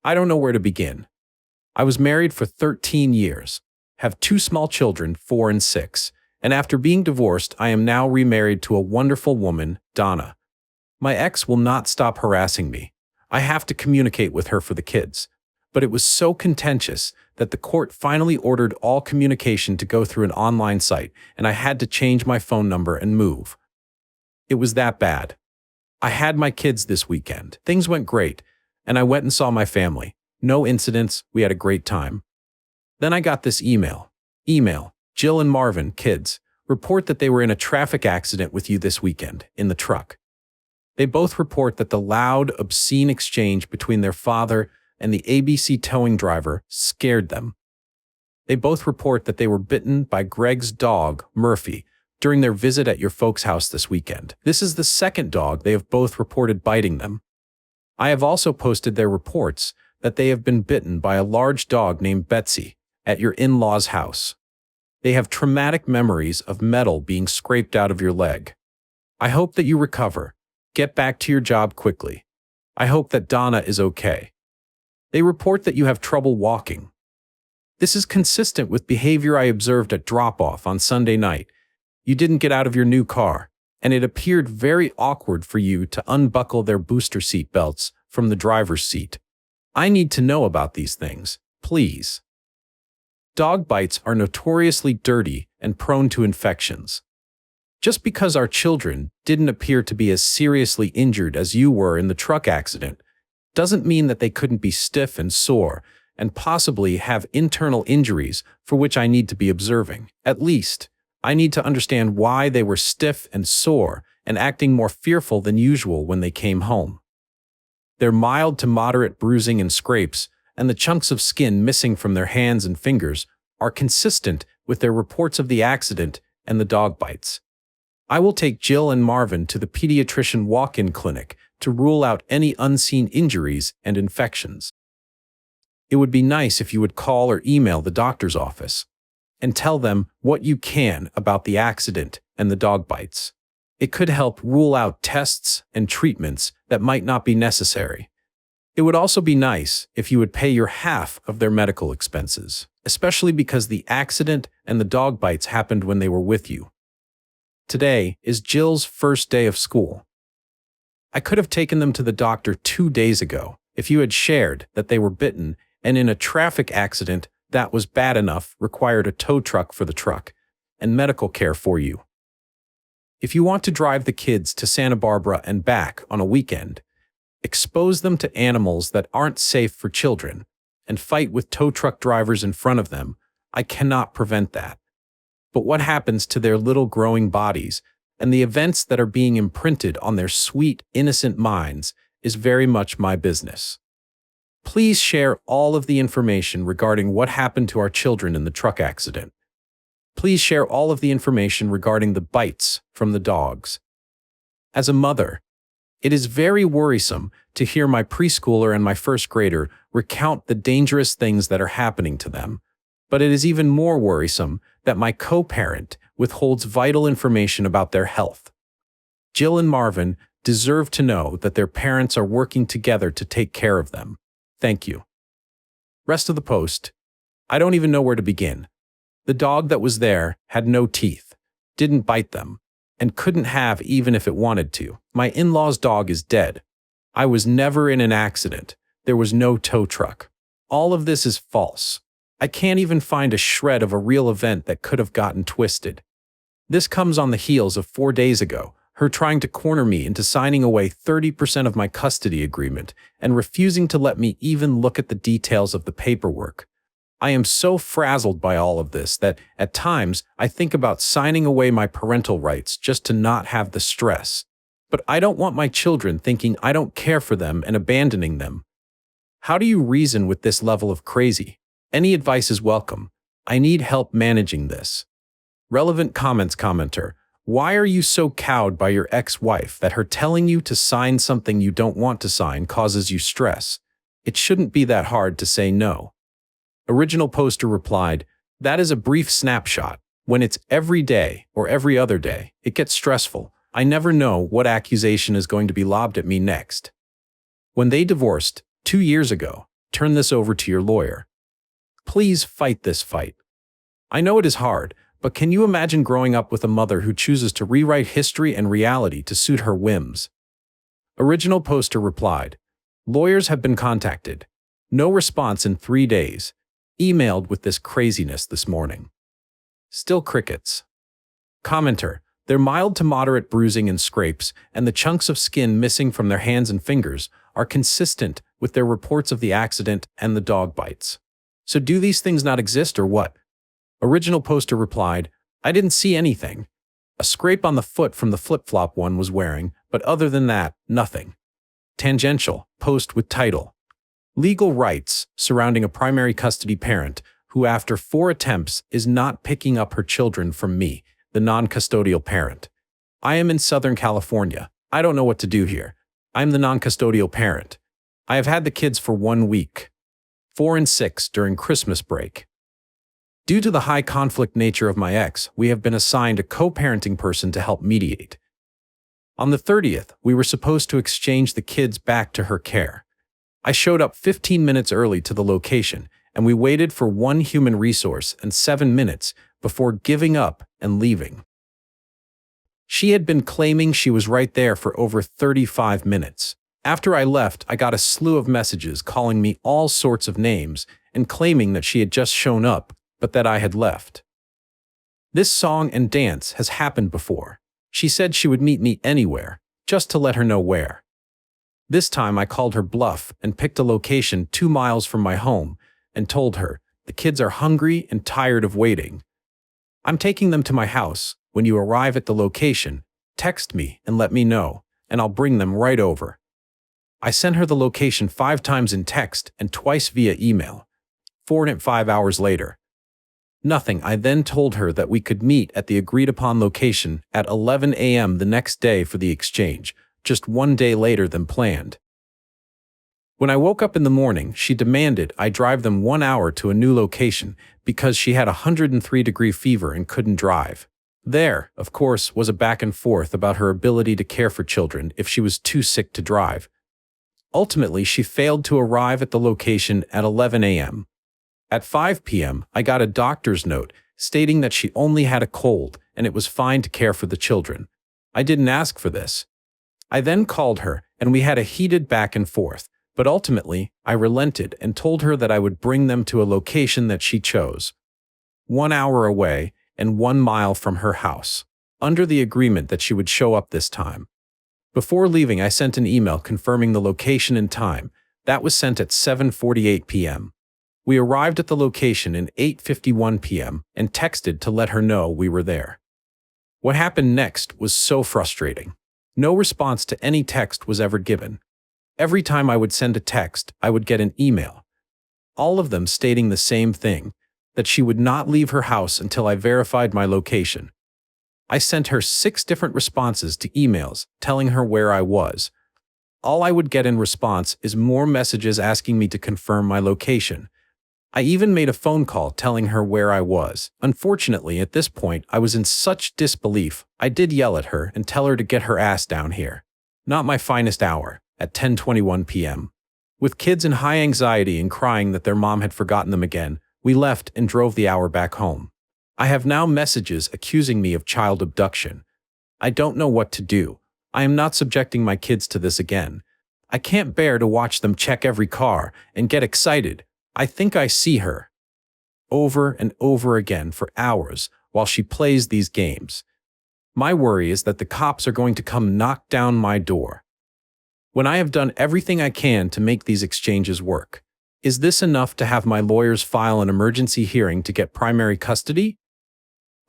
I don't know where to begin. I was married for 13 years, have two small children, 4 and 6, and after being divorced, I am now remarried to a wonderful woman, Donna. My ex will not stop harassing me. I have to communicate with her for the kids. But it was so contentious that the court finally ordered all communication to go through an online site, and I had to change my phone number and move. It was that bad. I had my kids this weekend. Things went great, and I went and saw my family. No incidents, we had a great time. Then I got this email. Jill and Marvin, kids, report that they were in a traffic accident with you this weekend, in the truck. They both report that the loud, obscene exchange between their father and the ABC towing driver scared them. They both report that they were bitten by Greg's dog, Murphy, during their visit at your folks' house this weekend. This is the second dog they have both reported biting them. I have also posted their reports that they have been bitten by a large dog named Betsy at your in-laws' house. They have traumatic memories of metal being scraped out of your leg. I hope that you recover. Get back to your job quickly. I hope that Donna is okay. They report that you have trouble walking. This is consistent with behavior I observed at drop-off on Sunday night. You didn't get out of your new car, and it appeared very awkward for you to unbuckle their booster seat belts from the driver's seat. I need to know about these things, please. Dog bites are notoriously dirty and prone to infections. Just because our children didn't appear to be as seriously injured as you were in the truck accident doesn't mean that they couldn't be stiff and sore and possibly have internal injuries for which I need to be observing. At least, I need to understand why they were stiff and sore and acting more fearful than usual when they came home. Their mild to moderate bruising and scrapes and the chunks of skin missing from their hands and fingers are consistent with their reports of the accident and the dog bites. I will take Jill and Marvin to the pediatrician walk-in clinic to rule out any unseen injuries and infections. It would be nice if you would call or email the doctor's office and tell them what you can about the accident and the dog bites. It could help rule out tests and treatments that might not be necessary. It would also be nice if you would pay your half of their medical expenses, especially because the accident and the dog bites happened when they were with you. Today is Jill's first day of school. I could have taken them to the doctor 2 days ago if you had shared that they were bitten and in a traffic accident that was bad enough required a tow truck for the truck and medical care for you. If you want to drive the kids to Santa Barbara and back on a weekend, expose them to animals that aren't safe for children, and fight with tow truck drivers in front of them, I cannot prevent that. But what happens to their little growing bodies and the events that are being imprinted on their sweet, innocent minds is very much my business. Please share all of the information regarding what happened to our children in the truck accident. Please share all of the information regarding the bites from the dogs. As a mother, it is very worrisome to hear my preschooler and my first grader recount the dangerous things that are happening to them. But it is even more worrisome that my co-parent withholds vital information about their health. Jill and Marvin deserve to know that their parents are working together to take care of them. Thank you. Rest of the post. I don't even know where to begin. The dog that was there had no teeth, didn't bite them, and couldn't have even if it wanted to. My in-law's dog is dead. I was never in an accident. There was no tow truck. All of this is false. I can't even find a shred of a real event that could have gotten twisted. This comes on the heels of 4 days ago, her trying to corner me into signing away 30% of my custody agreement and refusing to let me even look at the details of the paperwork. I am so frazzled by all of this that, at times, I think about signing away my parental rights just to not have the stress. But I don't want my children thinking I don't care for them and abandoning them. How do you reason with this level of crazy? Any advice is welcome. I need help managing this. Relevant comments commenter. Why are you so cowed by your ex-wife that her telling you to sign something you don't want to sign causes you stress? It shouldn't be that hard to say no. Original poster replied, that is a brief snapshot. When it's every day or every other day, it gets stressful. I never know what accusation is going to be lobbed at me next. When they divorced 2 years ago, Turn this over to your lawyer. Please fight this fight. I know it is hard, but can you imagine growing up with a mother who chooses to rewrite history and reality to suit her whims? Original poster replied, lawyers have been contacted. No response in 3 days. Emailed with this craziness this morning. Still crickets. Commenter, their mild to moderate bruising and scrapes, and the chunks of skin missing from their hands and fingers, are consistent with their reports of the accident and the dog bites. So do these things not exist or what? Original poster replied, I didn't see anything. A scrape on the foot from the flip-flop one was wearing, but other than that, nothing. Tangential, post with title. Legal rights surrounding a primary custody parent who after 4 attempts is not picking up her children from me, the non-custodial parent. I am in Southern California. I don't know what to do here. I'm the non-custodial parent. I have had the kids for 1 week. 4 and 6 during Christmas break. Due to the high conflict nature of my ex, we have been assigned a co-parenting person to help mediate. On the 30th, we were supposed to exchange the kids back to her care. I showed up 15 minutes early to the location, and we waited for 1 human resource and 7 minutes before giving up and leaving. She had been claiming she was right there for over 35 minutes. After I left, I got a slew of messages calling me all sorts of names and claiming that she had just shown up, but that I had left. This song and dance has happened before. She said she would meet me anywhere, just to let her know where. This time I called her bluff and picked a location 2 miles from my home and told her, the kids are hungry and tired of waiting. I'm taking them to my house. When you arrive at the location, text me and let me know, and I'll bring them right over. I sent her the location 5 times in text and twice via email. 4 and 5 hours later. Nothing. I then told her that we could meet at the agreed-upon location at 11 a.m. the next day for the exchange, just 1 day later than planned. When I woke up in the morning, she demanded I drive them 1 hour to a new location because she had a 103-degree fever and couldn't drive. There, of course, was a back and forth about her ability to care for children if she was too sick to drive. Ultimately, she failed to arrive at the location at 11 a.m. At 5 p.m., I got a doctor's note stating that she only had a cold and it was fine to care for the children. I didn't ask for this. I then called her and we had a heated back and forth, but ultimately I relented and told her that I would bring them to a location that she chose. 1 hour away and 1 mile from her house, under the agreement that she would show up this time. Before leaving, I sent an email confirming the location and time. That was sent at 7:48 p.m. We arrived at the location at 8:51 p.m. and texted to let her know we were there. What happened next was so frustrating. No response to any text was ever given. Every time I would send a text, I would get an email. All of them stating the same thing, that she would not leave her house until I verified my location. I sent her 6 different responses to emails telling her where I was. All I would get in response is more messages asking me to confirm my location. I even made a phone call telling her where I was. Unfortunately, at this point, I was in such disbelief, I did yell at her and tell her to get her ass down here. Not my finest hour, at 10:21 p.m. With kids in high anxiety and crying that their mom had forgotten them again, we left and drove the hour back home. I have now messages accusing me of child abduction. I don't know what to do. I am not subjecting my kids to this again. I can't bear to watch them check every car and get excited. I think I see her. Over and over again for hours while she plays these games. My worry is that the cops are going to come knock down my door. When I have done everything I can to make these exchanges work, is this enough to have my lawyers file an emergency hearing to get primary custody?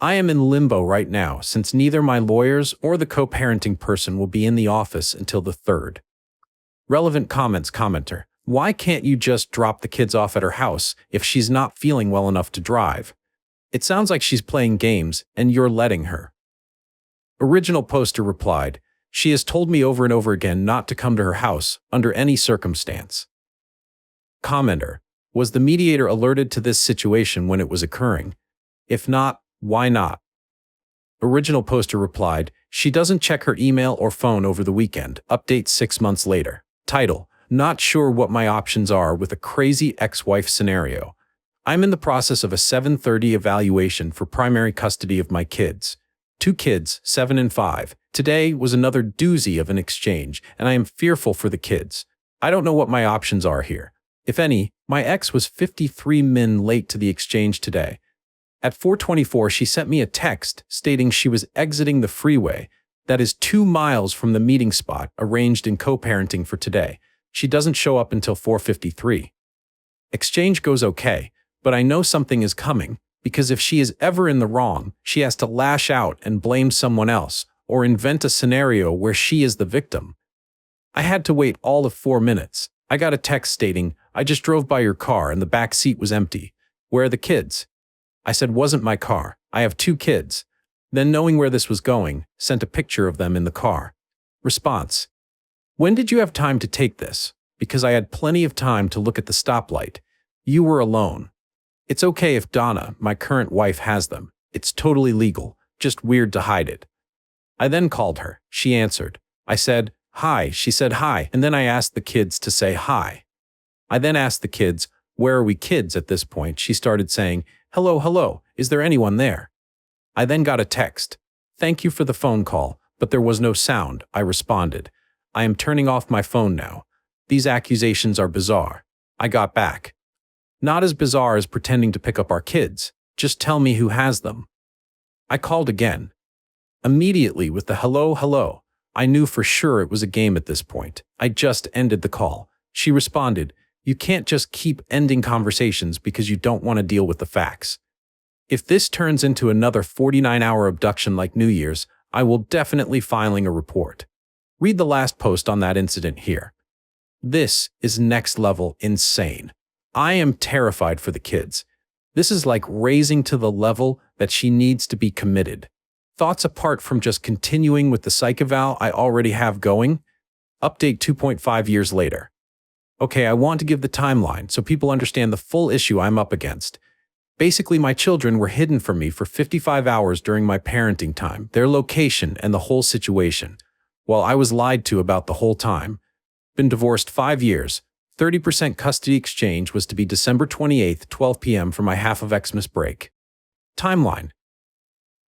I am in limbo right now since neither my lawyers or the co-parenting person will be in the office until the 3rd. Relevant comments. Commenter, why can't you just drop the kids off at her house if she's not feeling well enough to drive? It sounds like she's playing games and you're letting her. Original poster replied, she has told me over and over again not to come to her house under any circumstance. Commenter, was the mediator alerted to this situation when it was occurring? If not, why not? Original poster replied, she doesn't check her email or phone over the weekend. Update 6 months later. Title, not sure what my options are with a crazy ex-wife scenario. I'm in the process of a 7:30 evaluation for primary custody of my kids. 2 kids, 7 and 5. Today was another doozy of an exchange, and I am fearful for the kids. I don't know what my options are here. If any, my ex was 53 min late to the exchange today. At 4:24, she sent me a text stating she was exiting the freeway, that is 2 miles from the meeting spot arranged in co-parenting for today. She doesn't show up until 4:53. Exchange goes okay, but I know something is coming, because if she is ever in the wrong, she has to lash out and blame someone else, or invent a scenario where she is the victim. I had to wait all of 4 minutes. I got a text stating, "I just drove by your car and the back seat was empty. Where are the kids?" I said, "Wasn't my car. I have 2 kids." Then, knowing where this was going, sent a picture of them in the car. Response: "When did you have time to take this? Because I had plenty of time to look at the stoplight. You were alone. It's okay if Donna, my current wife, has them. It's totally legal, just weird to hide it." I then called her. She answered. I said, "Hi." She said hi, and then I asked the kids to say hi. I then asked the kids, "Where are we kids?" At this point, she started saying, "Hello, hello, is there anyone there?" I then got a text. "Thank you for the phone call, but there was no sound." I responded, "I am turning off my phone now. These accusations are bizarre." I got back. "Not as bizarre as pretending to pick up our kids. Just tell me who has them." I called again. Immediately with the "hello, hello," I knew for sure it was a game at this point. I just ended the call. She responded, "You can't just keep ending conversations because you don't want to deal with the facts. If this turns into another 49-hour abduction like New Year's, I will definitely filing a report." Read the last post on that incident here. This is next level insane. I am terrified for the kids. This is like raising to the level that she needs to be committed. Thoughts apart from just continuing with the psych eval I already have going? Update 2.5 years later. Okay, I want to give the timeline so people understand the full issue I'm up against. Basically, my children were hidden from me for 55 hours during my parenting time, their location and the whole situation. While I was lied to about the whole time. Been divorced 5 years. 30% custody exchange was to be December 28th, 12 p.m. for my half of Xmas break. Timeline.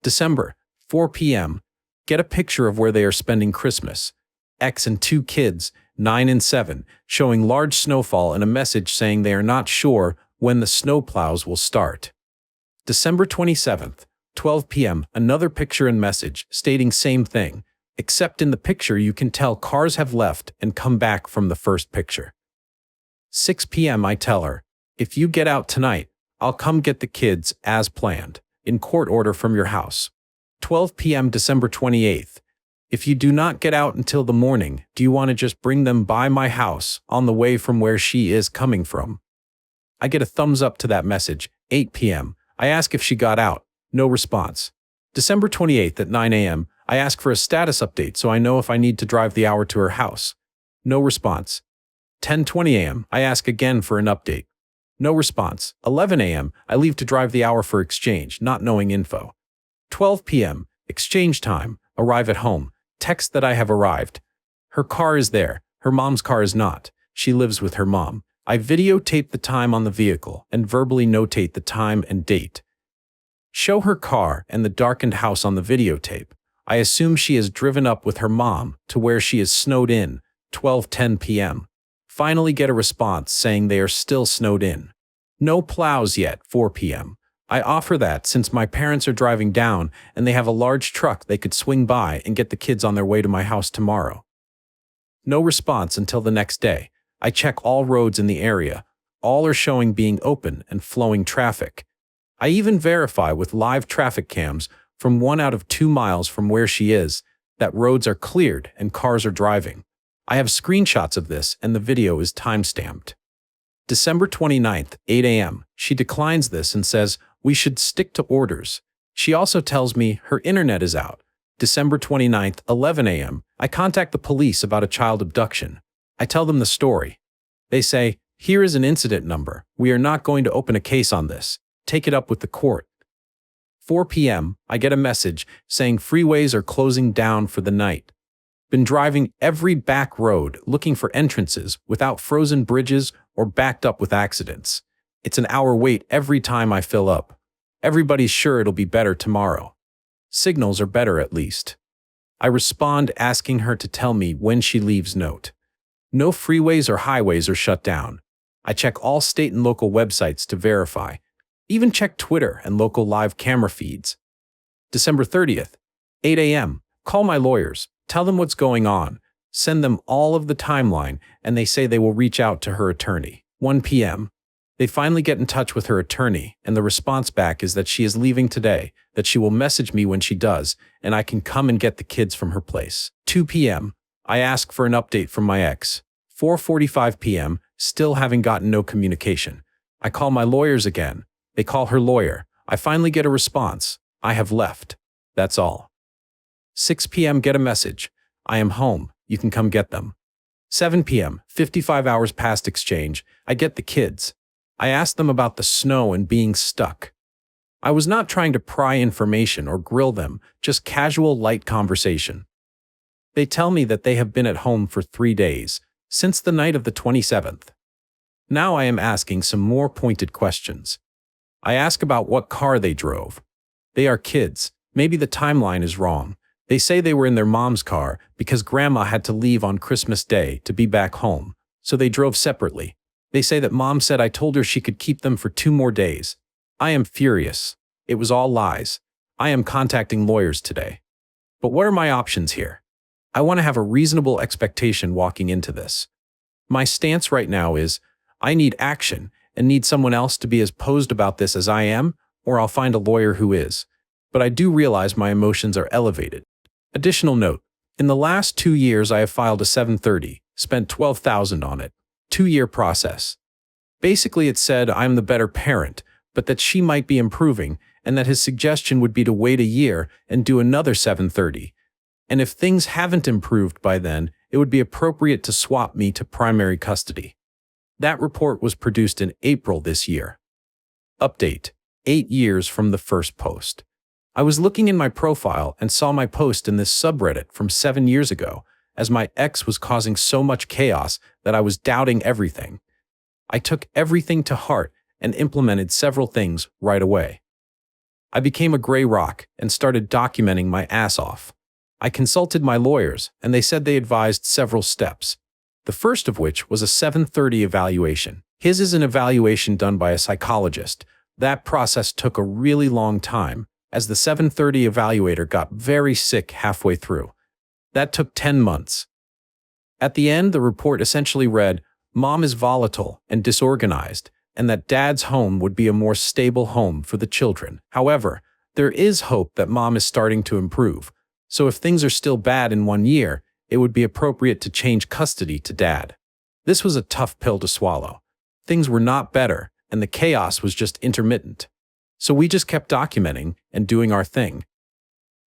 December, 4 p.m. Get a picture of where they are spending Christmas. X and 2 kids, 9 and 7, showing large snowfall and a message saying they are not sure when the snowplows will start. December 27th, 12 p.m. Another picture and message stating same thing, except in the picture you can tell cars have left and come back from the first picture. 6 p.m. I tell her, "If you get out tonight, I'll come get the kids as planned, in court order from your house." 12 p.m. December 28th. "If you do not get out until the morning, do you want to just bring them by my house on the way from where she is coming from?" I get a thumbs up to that message. 8 p.m. I ask if she got out. No response. December 28th at 9 a.m. I ask for a status update so I know if I need to drive the hour to her house. No response. 10:20 a.m. I ask again for an update. No response. 11 a.m. I leave to drive the hour for exchange, not knowing info. 12 p.m. Exchange time. Arrive at home. Text that I have arrived. Her car is there. Her mom's car is not. She lives with her mom. I videotape the time on the vehicle and verbally notate the time and date. Show her car and the darkened house on the videotape. I assume she has driven up with her mom to where she is snowed in. 12:10 p.m. Finally get a response saying they are still snowed in. No plows yet. 4 p.m. I offer that since my parents are driving down and they have a large truck they could swing by and get the kids on their way to my house tomorrow. No response until the next day. I check all roads in the area. All are showing being open and flowing traffic. I even verify with live traffic cams from 1 out of 2 miles from where she is that roads are cleared and cars are driving. I have screenshots of this and the video is timestamped. December 29th, 8 a.m. She declines this and says, "We should stick to orders." She also tells me her internet is out. December 29th, 11 a.m. I contact the police about a child abduction. I tell them the story. They say, "Here is an incident number. We are not going to open a case on this. Take it up with the court." 4 p.m. I get a message saying freeways are closing down for the night. Been driving every back road looking for entrances without frozen bridges or backed up with accidents. It's an hour wait every time I fill up. Everybody's sure it'll be better tomorrow. Signals are better at least. I respond asking her to tell me when she leaves note. No freeways or highways are shut down. I check all state and local websites to verify. Even check Twitter and local live camera feeds. December 30th, 8 a.m. Call my lawyers, tell them what's going on, send them all of the timeline, and they say they will reach out to her attorney. 1 p.m. They finally get in touch with her attorney, and the response back is that she is leaving today, that she will message me when she does, and I can come and get the kids from her place. 2 p.m. I ask for an update from my ex. 4:45 p.m. Still having gotten no communication. I call my lawyers again. They call her lawyer. I finally get a response. I have left. That's all. 6 p.m. Get a message. I am home. You can come get them. 7 p.m. 55 hours past exchange. I get the kids. I ask them about the snow and being stuck. I was not trying to pry information or grill them, just casual light conversation. They tell me that they have been at home for 3 days, since the night of the 27th. Now I am asking some more pointed questions. I ask about what car they drove. They are kids. Maybe the timeline is wrong. They say they were in their mom's car because grandma had to leave on Christmas Day to be back home, so they drove separately. They say that mom said I told her she could keep them for 2 more days. I am furious. It was all lies. I am contacting lawyers today. But what are my options here? I want to have a reasonable expectation walking into this. My stance right now is, I need action and need someone else to be as posed about this as I am, or I'll find a lawyer who is. But I do realize my emotions are elevated. Additional note, in the last 2 years I have filed a 730, spent $12,000 on it. 2-year process. Basically it said I'm the better parent, but that she might be improving, and that his suggestion would be to wait a year and do another 730. And if things haven't improved by then, it would be appropriate to swap me to primary custody. That report was produced in April this year. Update: 8 years from the first post. I was looking in my profile and saw my post in this subreddit from 7 years ago, as my ex was causing so much chaos that I was doubting everything. I took everything to heart and implemented several things right away. I became a gray rock and started documenting my ass off. I consulted my lawyers, and they said they advised several steps. The first of which was a 730 evaluation. His is an evaluation done by a psychologist. That process took a really long time, as the 730 evaluator got very sick halfway through. That took 10 months. At the end, the report essentially read, Mom is volatile and disorganized, and that Dad's home would be a more stable home for the children. However, there is hope that Mom is starting to improve. So if things are still bad in 1 year, it would be appropriate to change custody to Dad. This was a tough pill to swallow. Things were not better, and the chaos was just intermittent. So we just kept documenting and doing our thing.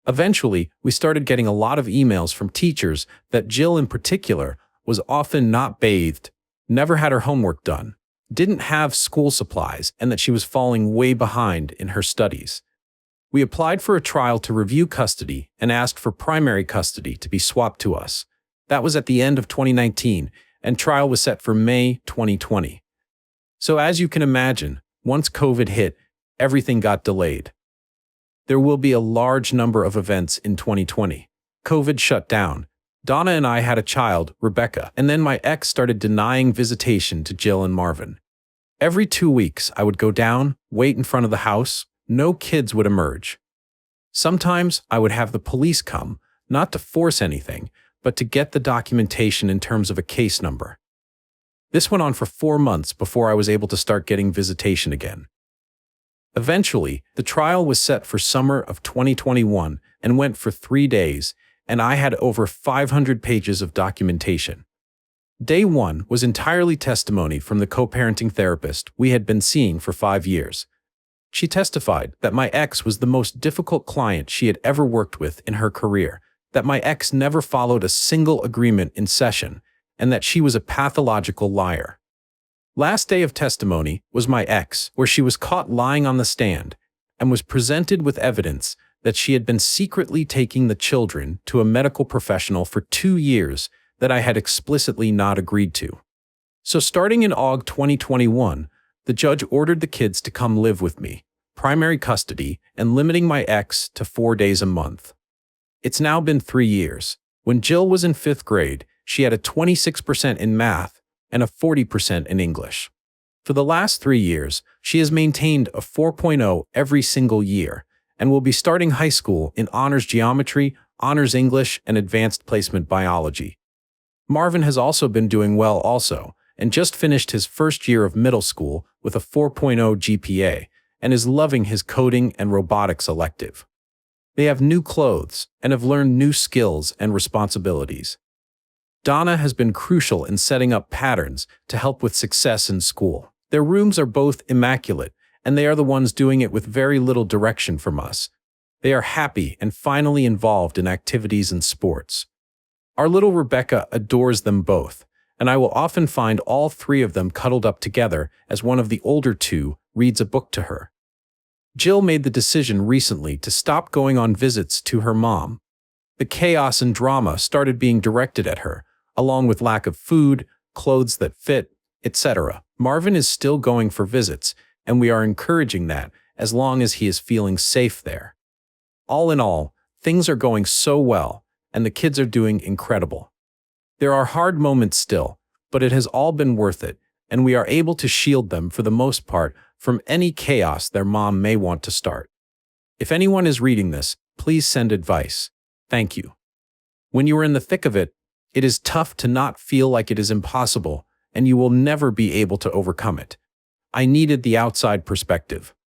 Eventually, we started getting a lot of emails from teachers that Jill in particular was often not bathed, never had her homework done, didn't have school supplies, and that she was falling way behind in her studies. We applied for a trial to review custody and asked for primary custody to be swapped to us. That was at the end of 2019, and trial was set for May 2020. So as you can imagine, once COVID hit, everything got delayed. There will be a large number of events in 2020. COVID shut down. Donna and I had a child, Rebecca, and then my ex started denying visitation to Jill and Marvin. Every 2 weeks, I would go down, wait in front of the house. No kids would emerge. Sometimes I would have the police come, not to force anything, but to get the documentation in terms of a case number. This went on for 4 months before I was able to start getting visitation again. Eventually, the trial was set for summer of 2021 and went for 3 days, and I had over 500 pages of documentation. Day 1 was entirely testimony from the co-parenting therapist we had been seeing for 5 years. She testified that my ex was the most difficult client she had ever worked with in her career, that my ex never followed a single agreement in session, and that she was a pathological liar. Last day of testimony was my ex, where she was caught lying on the stand and was presented with evidence that she had been secretly taking the children to a medical professional for 2 years that I had explicitly not agreed to. So starting in August 2021, the judge ordered the kids to come live with me, primary custody, and limiting my ex to 4 days a month. It's now been 3 years. When Jill was in 5th grade, she had a 26% in math and a 40% in English. For the last 3 years, she has maintained a 4.0 every single year and will be starting high school in honors geometry, honors English, and advanced placement biology. Marvin has also been doing well also, and just finished his first year of middle school with a 4.0 GPA and is loving his coding and robotics elective. They have new clothes and have learned new skills and responsibilities. Donna has been crucial in setting up patterns to help with success in school. Their rooms are both immaculate, and they are the ones doing it with very little direction from us. They are happy and finally involved in activities and sports. Our little Rebecca adores them both, and I will often find all 3 of them cuddled up together as one of the older 2 reads a book to her. Jill made the decision recently to stop going on visits to her mom. The chaos and drama started being directed at her, along with lack of food, clothes that fit, etc. Marvin is still going for visits, and we are encouraging that as long as he is feeling safe there. All in all, things are going so well, and the kids are doing incredible. There are hard moments still, but it has all been worth it, and we are able to shield them for the most part from any chaos their mom may want to start. If anyone is reading this, please send advice. Thank you. When you are in the thick of it, it is tough to not feel like it is impossible, and you will never be able to overcome it. I needed the outside perspective.